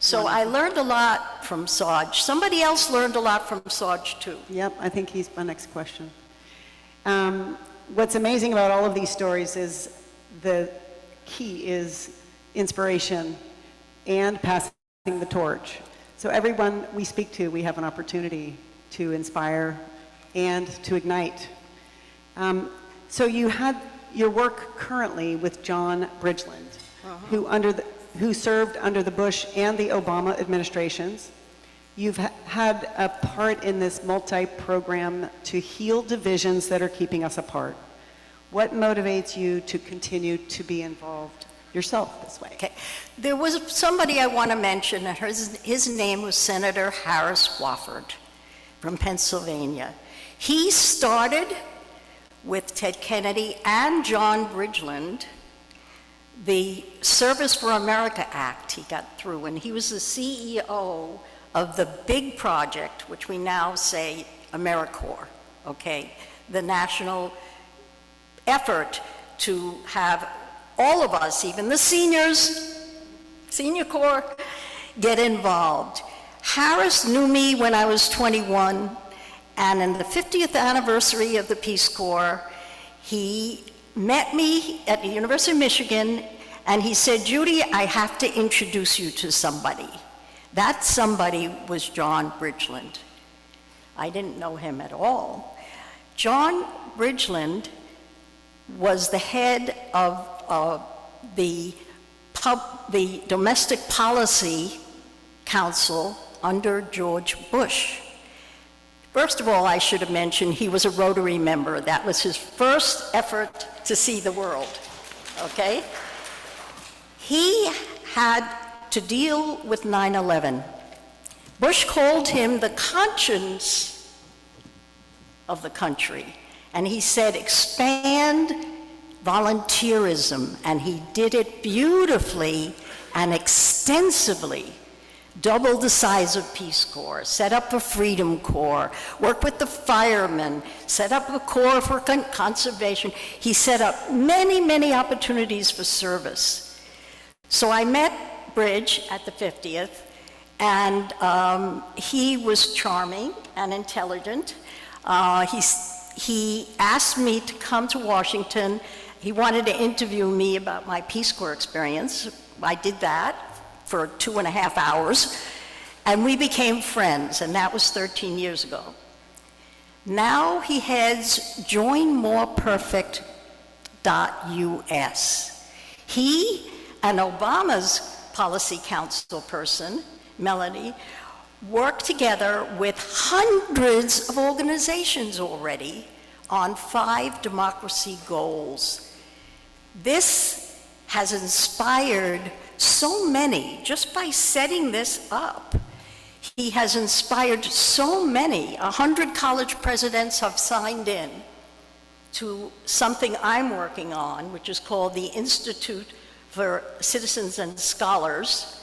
So I learned a lot from Sarge. Somebody else learned a lot from Sarge too. Yep, I think he's my next question. What's amazing about all of these stories is the key is inspiration and passing the torch. So everyone we speak to, we have an opportunity to inspire and to ignite. So you had your work currently with John Bridgeland, who served under the Bush and the Obama administrations. You've had a part in this multi-program to heal divisions that are keeping us apart. What motivates you to continue to be involved yourself this way? Okay. There was somebody I want to mention, and his name was Senator Harris Wofford from Pennsylvania. He started with Ted Kennedy and John Bridgeland the Service for America Act he got through, and he was the CEO of the big project, which we now say AmeriCorps, okay? The national effort to have all of us, even the seniors, Senior Corps, get involved. Harris knew me when I was 21, and in the 50th anniversary of the Peace Corps, he met me at the University of Michigan, and he said, "Judy, I have to introduce you to somebody." That somebody was John Bridgeland. I didn't know him at all. John Bridgeland was the head of the Domestic Policy Council under George Bush. First of all, I should have mentioned he was a Rotary member. That was his first effort to see the world, okay? He had to deal with 9/11. Bush called him the conscience of the country, and he said, expand volunteerism, and he did it beautifully and extensively. Double the size of Peace Corps, set up a Freedom Corps, work with the firemen, set up a Corps for conservation. He set up many, many opportunities for service. So I met Bridge at the 50th, and he was charming and intelligent. He asked me to come to Washington. He wanted to interview me about my Peace Corps experience. I did that for 2.5 hours, and we became friends, and that was 13 years ago. Now he heads joinmoreperfect.us. He and Obama's policy council person, Melanie, worked together with hundreds of organizations already on 5 democracy goals. This has inspired so many, just by setting this up. He has inspired so many. 100 college presidents have signed in to something I'm working on, which is called the Institute for Citizens and Scholars.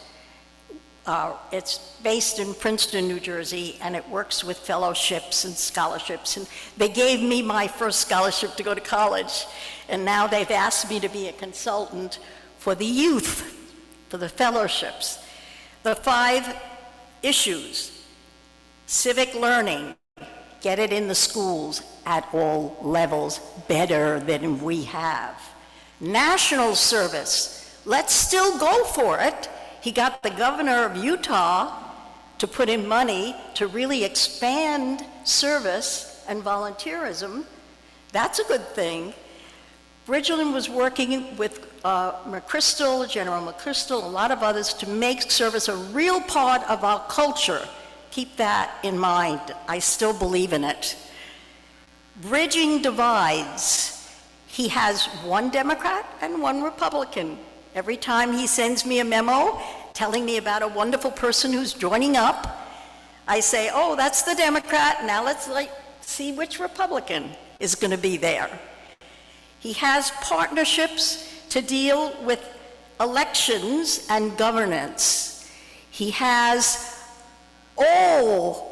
It's based in Princeton, New Jersey, and it works with fellowships and scholarships. And they gave me my first scholarship to go to college, and now they've asked me to be a consultant for the youth, for the fellowships. The 5 issues: civic learning, get it in the schools at all levels better than we have. National service, let's still go for it. He got the governor of Utah to put in money to really expand service and volunteerism. That's a good thing. Bridgeland was working with McChrystal, General McChrystal, a lot of others, to make service a real part of our culture. Keep that in mind. I still believe in it. Bridging divides. He has 1 Democrat and 1 Republican. Every time he sends me a memo telling me about a wonderful person who's joining up, I say, oh, that's the Democrat, now let's see which Republican is going to be there. He has partnerships to deal with elections and governance. He has all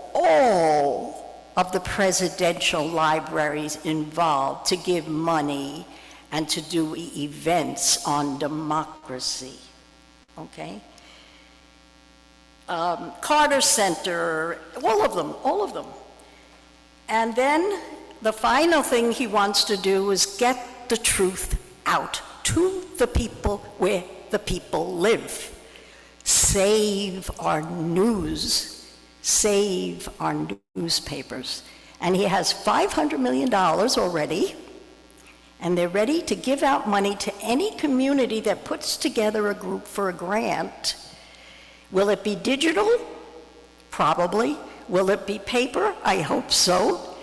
of the presidential libraries involved to give money and to do events on democracy, okay? Carter Center, all of them. And then the final thing he wants to do is get the truth out to the people where the people live. Save our news, save our newspapers. And he has $500 million already, and they're ready to give out money to any community that puts together a group for a grant. Will it be digital? Probably. Will it be paper? I hope so.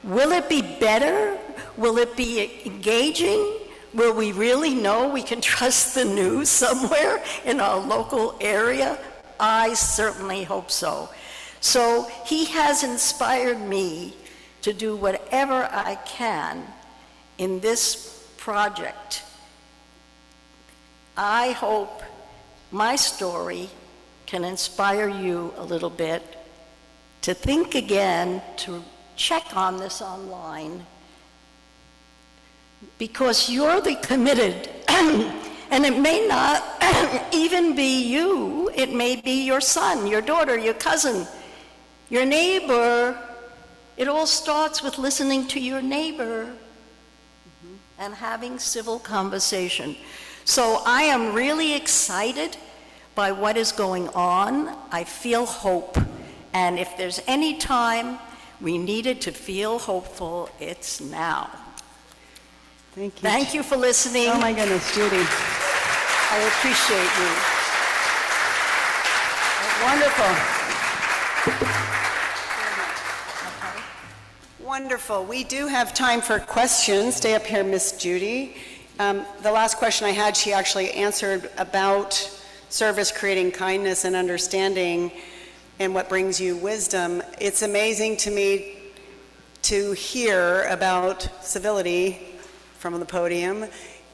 Will it be better? Will it be engaging? Will we really know we can trust the news somewhere in our local area? I certainly hope so. So he has inspired me to do whatever I can in this project. I hope my story can inspire you a little bit to think again, to check on this online, because you're the committed, and it may not even be you, it may be your son, your daughter, your cousin, your neighbor. It all starts with listening to your neighbor and having civil conversation. So I am really excited by what is going on. I feel hope, and if there's any time we needed to feel hopeful, it's now. Thank you. Thank you for listening. Oh my goodness, Judy. I appreciate Wonderful. Wonderful. We do have time for questions. Stay up here, Miss Judy. The last question I had, she actually answered about service creating kindness and understanding and what brings you wisdom. It's amazing to me to hear about civility from the podium,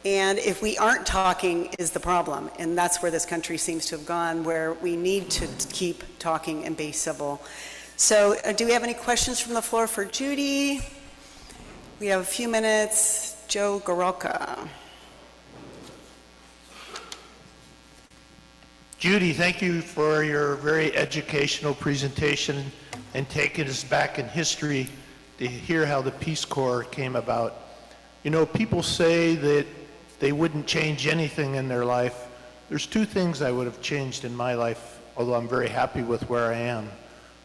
and if we aren't talking is the problem, and that's where this country seems to have gone, where we need to keep talking and be civil. So do we have any questions from the floor for Judy? We have a few minutes. Joe Garoka. Judy, thank you for your very educational presentation and taking us back in history to hear how the Peace Corps came about. You know, people say that they wouldn't change anything in their life. There's two things I would have changed in my life, although I'm very happy with where I am.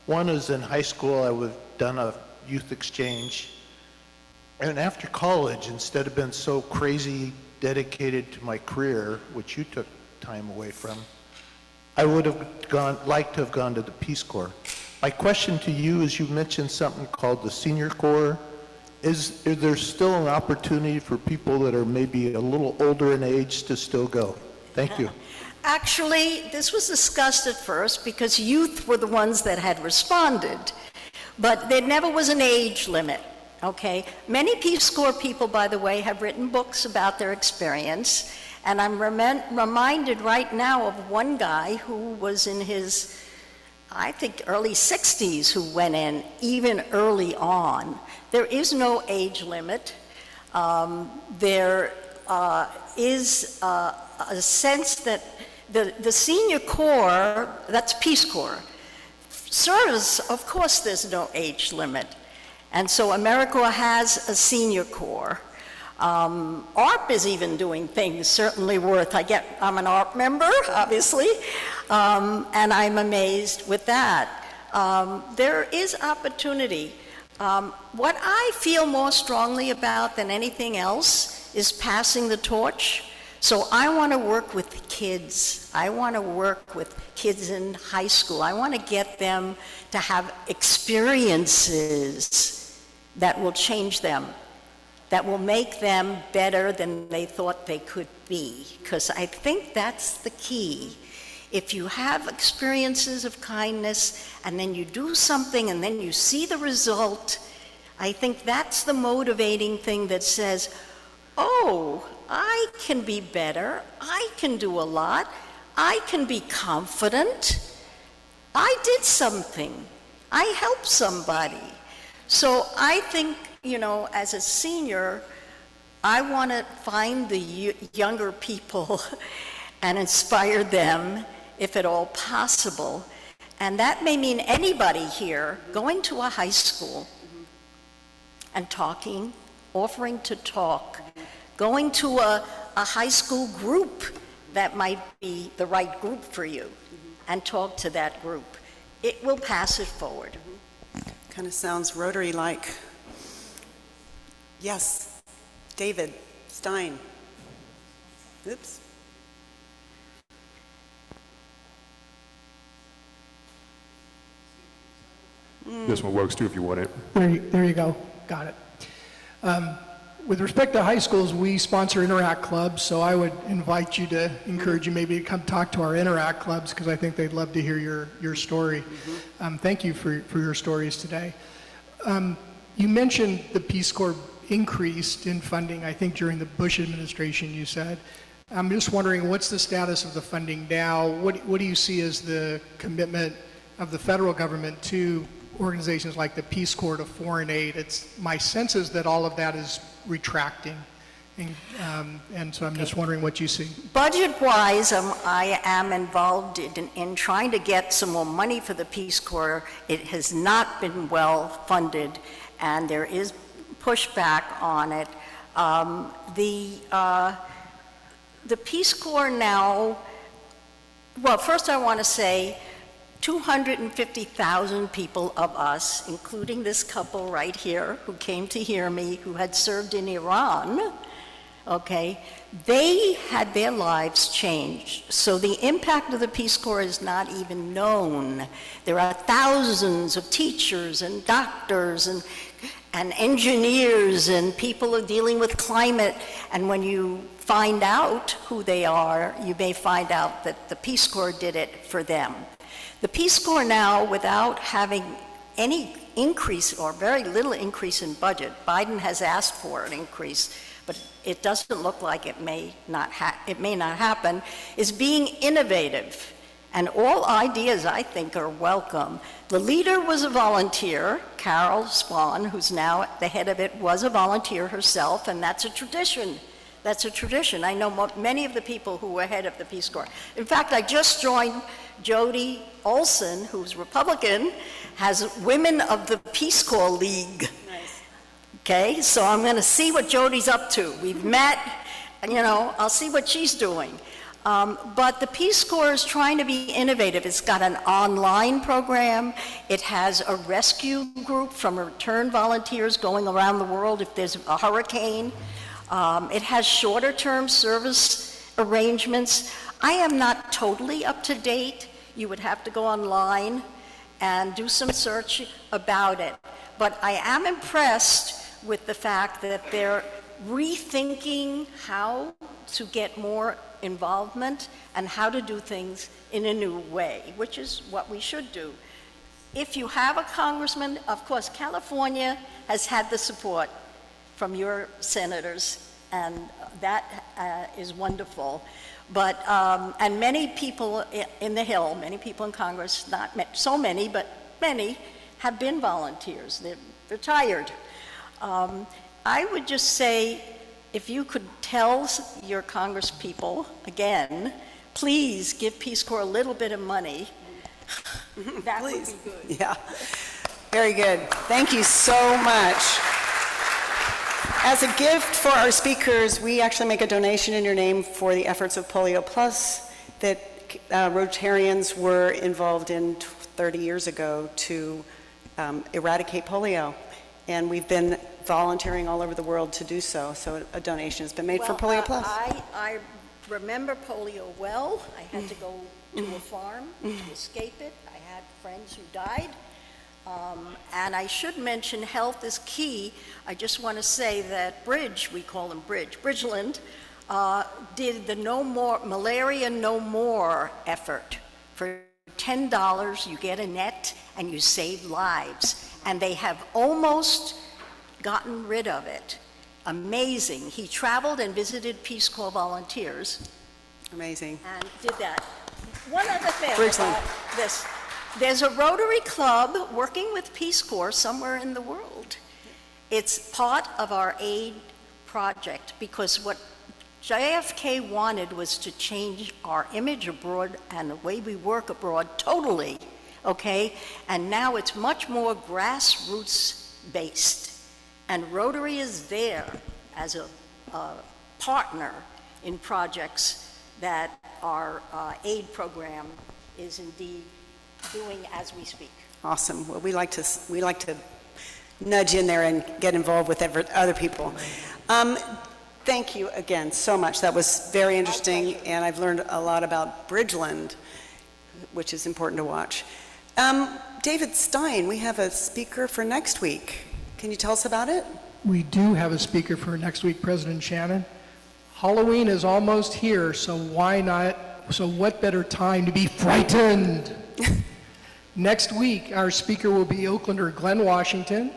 One is in high school, I would have done a youth exchange. And after college, instead of being so crazy dedicated to my career, which you took time away from, I would have liked to have gone to the Peace Corps. My question to you is, you mentioned something called the Senior Corps. Is there still an opportunity for people that are maybe a little older in age to still go? Thank you. Actually, this was discussed at first because youth were the ones that had responded, but there never was an age limit, okay? Many Peace Corps people, by the way, have written books about their experience, and I'm reminded right now of one guy who was in his, I think, early 60s who went in even early on. There is no age limit. There is a sense that the Senior Corps, that's Peace Corps, service, of course there's no age limit. And so AmeriCorps has a Senior Corps. ARP is even doing things certainly worth, I'm an ARP member, obviously, and I'm amazed with that. There is opportunity. What I feel more strongly about than anything else is passing the torch. So I want to work with kids. I want to work with kids in high school. I want to get them to have experiences that will change them, that will make them better than they thought they could be. Because I think that's the key. If you have experiences of kindness and then you do something and then you see the result, I think that's the motivating thing that says, oh, I can be better, I can do a lot, I can be confident, I did something, I helped somebody. So I think, you know, as a senior, I want to find the younger people and inspire them, if at all possible. And that may mean anybody here going to a high school and talking, offering to talk, going to a high school group that might be the right group for you, and talk to that group. It will pass it forward. Kind of sounds Rotary-like. Yes, David Stein. Oops. This one works too if you want it. There you go. Got it. With respect to high schools, we sponsor Interact clubs, so I would invite you to encourage you maybe to come talk to our Interact clubs, because I think they'd love to hear your story. Thank you for your stories today. You mentioned the Peace Corps increased in funding, I think during the Bush administration, you said. I'm just wondering, what's the status of the funding now? What do you see as the commitment of the federal government to organizations like the Peace Corps to foreign aid? My sense is that all of that is retracting, and so I'm just wondering what you see. Budget-wise, I am involved in trying to get some more money for the Peace Corps. It has not been well funded, and there is pushback on it. The Peace Corps now, well, first I want to say 250,000 people of us, including this couple right here who came to hear me, who had served in Iran, okay, they had their lives changed. So the impact of the Peace Corps is not even known. There are thousands of teachers and doctors and engineers and people who are dealing with climate, and when you find out who they are, you may find out that the Peace Corps did it for them. The Peace Corps now, without having any increase or very little increase in budget, Biden has asked for an increase, but it doesn't look like it may not happen, is being innovative. And all ideas, I think, are welcome. The leader was a volunteer. Carol Swan, who's now the head of it, was a volunteer herself, and that's a tradition. That's a tradition. I know many of the people who were head of the Peace Corps. In fact, I just joined Jody Olson, who's Republican, has Women of the Peace Corps League. Nice. Okay, so I'm going to see what Jody's up to. We've met, I'll see what she's doing. But the Peace Corps is trying to be innovative. It's got an online program. It has a rescue group from return volunteers going around the world if there's a hurricane. It has shorter-term service arrangements. I am not totally up to date. You would have to go online and do some search about it. But I am impressed with the fact that they're rethinking how to get more involvement and how to do things in a new way, which is what we should do. If you have a congressman, of course, California has had the support from your senators, and that is wonderful. But, and many people in the Hill, many people in Congress, not so many, but many, have been volunteers. They're retired. I would just say, if you could tell your Congress people, again, please give Peace Corps a little bit of money, that would be good. Yeah, very good. Thank you so much. As a gift for our speakers, we actually make a donation in your name for the efforts of Polio Plus that Rotarians were involved in 30 years ago to eradicate polio. And we've been volunteering all over the world to do so. So a donation has been made for Polio Plus. I remember polio well. I had to go to a farm to escape it. I had friends who died. And I should mention health is key. I just want to say that Bridge, we call him Bridge, Bridgeland, did the No More, Malaria No More effort. For $10, you get a net and you save lives. And they have almost gotten rid of it. Amazing. He traveled and visited Peace Corps volunteers. Amazing. And did that. One other thing Bridgeland. about this. There's a Rotary Club working with Peace Corps somewhere in the world. It's part of our aid project, because what JFK wanted was to change our image abroad and the way we work abroad totally. okay? And now it's much more grassroots-based. And Rotary is there as a partner in projects that our aid program is indeed doing as we speak. Awesome. Well, we like to nudge in there and get involved with other people. Thank you again so much. That was very interesting, and I've learned a lot about Bridgeland, which is important to watch. David Stein, we have a speaker for next week. Can you tell us about it? We do have a speaker for next week, President Shannon. Halloween is almost here, so why not? So what better time to be frightened? Next week, our speaker will be Oaklander Glenn Washington,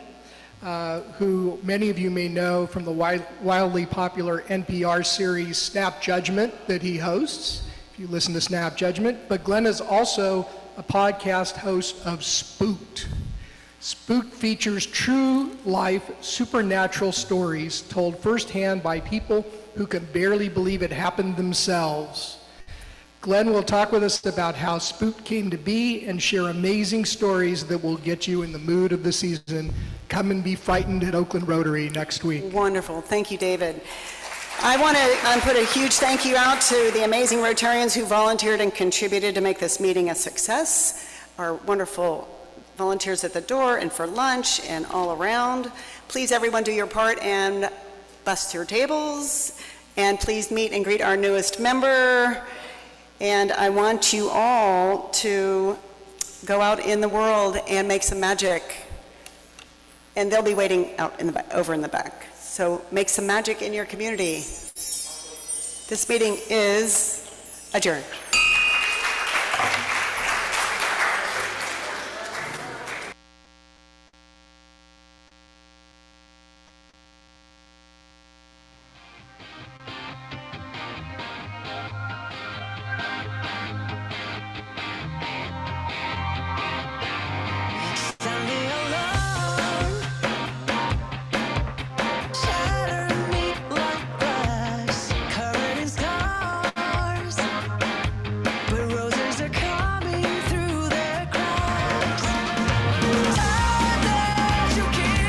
who many of you may know from the wildly popular NPR series Snap Judgment that he hosts, if you listen to Snap Judgment. But Glenn is also a podcast host of Spooked. Spooked features true life supernatural stories told firsthand by people who can barely believe it happened themselves. Glenn will talk with us about how Spooked came to be and share amazing stories that will get you in the mood of the season. Come and be frightened at Oakland Rotary next week. Wonderful. Thank you, David. I want to put a huge thank you out to the amazing Rotarians who volunteered and contributed to make this meeting a success. Our wonderful volunteers at the door and for lunch and all around. Please, everyone, do your part and bust your tables. And please meet and greet our newest member. And I want you all to go out in the world and make some magic. And they'll be waiting out in the back, over in the back. So make some magic in your community. This meeting is adjourned.